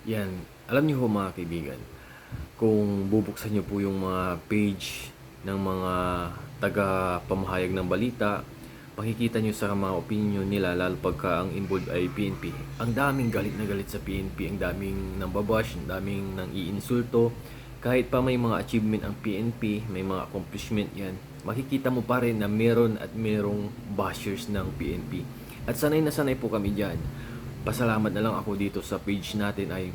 Yan, alam niyo ho mga kaibigan, kung bubuksan niyo po yung mga page ng mga taga-pamahayag ng balita, makikita niyo sa mga opinion nila, lalo pagka ang involved ay PNP. Ang daming galit na galit sa PNP, ang daming nambabash, ang daming nang iinsulto. Kahit pa may mga achievement ang PNP, may mga accomplishment yan, makikita mo pa rin na meron at merong bashers ng PNP. At sanay na sanay po kami dyan. Pasalamat na lang ako dito sa page natin ay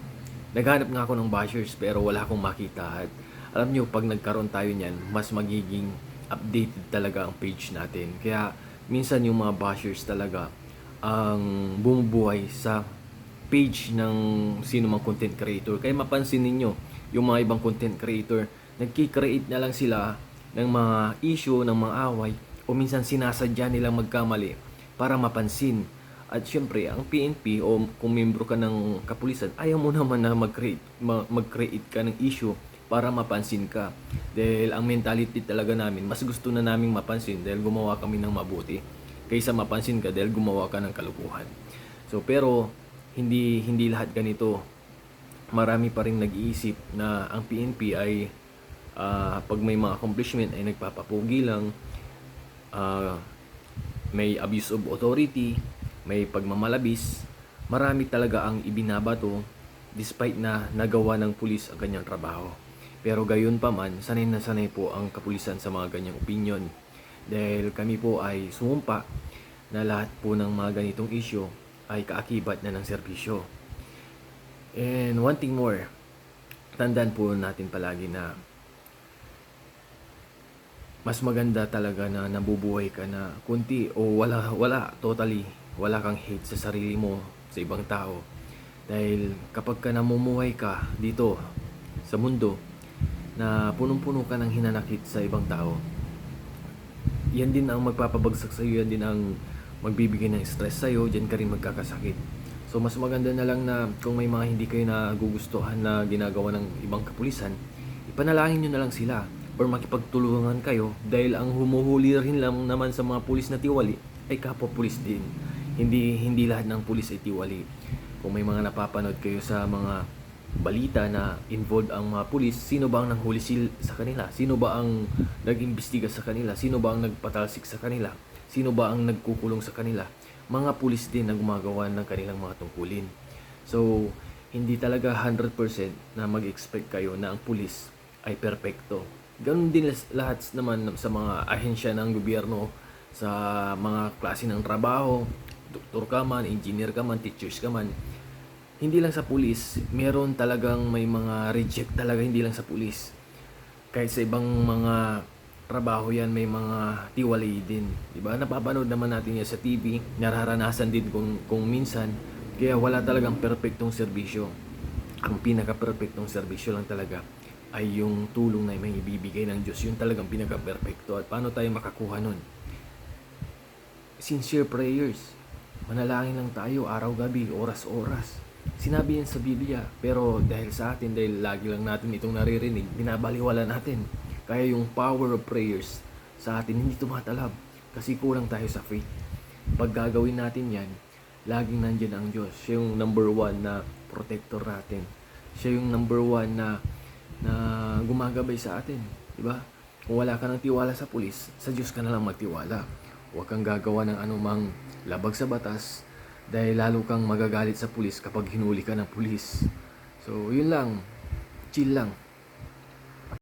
naghanap nga ako ng bashers pero wala akong makita. At alam nyo, pag nagkaroon tayo niyan, mas magiging updated talaga ang page natin. Kaya minsan yung mga bashers talaga ang bumubuhay sa page ng sino mang content creator. Kaya mapansin ninyo, yung mga ibang content creator, nagki-create na lang sila ng mga issue, ng mga away, o minsan sinasadya nilang magkamali para mapansin. At syempre, ang PNP o kung membro ka ng kapulisan, ayaw mo naman na mag-create ka ng issue para mapansin ka. Dahil ang mentality talaga namin, mas gusto na naming mapansin dahil gumawa kami ng mabuti kaysa mapansin ka dahil gumawa ka ng kalukuhan. So pero hindi lahat ganito. Marami pa ring nag-iisip na ang PNP ay pag may mga accomplishment ay nagpapapugi lang, may abuse of authority, may pagmamalabis. Marami talaga ang ibinabato despite na nagawa ng pulis ang kanyang trabaho. Pero gayon pa man, sanay na sanay po ang kapulisan sa mga ganyang opinion. Dahil kami po ay sumumpa na lahat po ng mga ganitong issue ay kaakibat na ng serbisyo. And one thing more, tandaan po natin palagi na mas maganda talaga na nabubuhay ka na kunti o totally wala kang hate sa sarili mo, sa ibang tao. Dahil kapag ka namumuhay ka dito sa mundo na punong-puno ka ng hinanakit sa ibang tao, yan din ang magpapabagsak sa iyo, yan din ang magbibigay ng stress sa iyo, diyan ka rin magkakasakit. So mas maganda na lang na kung may mga hindi kayo nagugustuhan na ginagawa ng ibang kapulisan, ipanalangin nyo na lang sila or makipagtulungan kayo dahil ang humuhuli rin lang naman sa mga pulis na tiwali ay kapwa pulis din. Hindi lahat ng pulis ay tiwali. Kung may mga napapanood kayo sa mga balita na involved ang mga pulis, sino ba ang nanghuli sa kanila? Sino ba ang nag-imbestiga sa kanila? Sino ba ang nagpatalsik sa kanila? Sino ba ang nagkukulong sa kanila? Mga pulis din na gumagawa ng kanilang mga tungkulin. So, hindi talaga 100% na mag-expect kayo na ang pulis ay perpekto. Ganun din lahat naman sa mga ahensya ng gobyerno, sa mga klase ng trabaho, doktor ka man, engineer ka man, teachers ka man. Hindi lang sa pulis, meron talagang may mga reject talaga, hindi lang sa pulis. Kahit sa ibang mga trabaho yan, may mga tiwalay din. Diba? Napapanood naman natin yan sa TV, nararanasan din kung minsan. Kaya wala talagang perfectong serbisyo. Ang pinaka-perfectong serbisyo lang talaga ay yung tulong na may ibibigay ng Diyos. Yun talagang pinaka-perfecto. At paano tayo makakuha nun? Sincere prayers. Manalangin lang tayo araw-gabi, oras-oras. Sinabi yan sa Biblia, pero dahil sa atin, dahil lagi lang natin itong naririnig, binabaliwala natin. Kaya yung power of prayers sa atin hindi tumatalab kasi kulang tayo sa faith. Pag gagawin natin yan, laging nandyan ang Diyos. Siya yung number one na protector natin. Siya yung number one na gumagabay sa atin. Diba? Kung wala ka ng tiwala sa pulis, sa Diyos ka na lang magtiwala. Huwag kang gagawa ng anumang labag sa batas dahil lalo kang magagalit sa pulis kapag hinuli ka ng pulis. So, yun lang. Chill lang.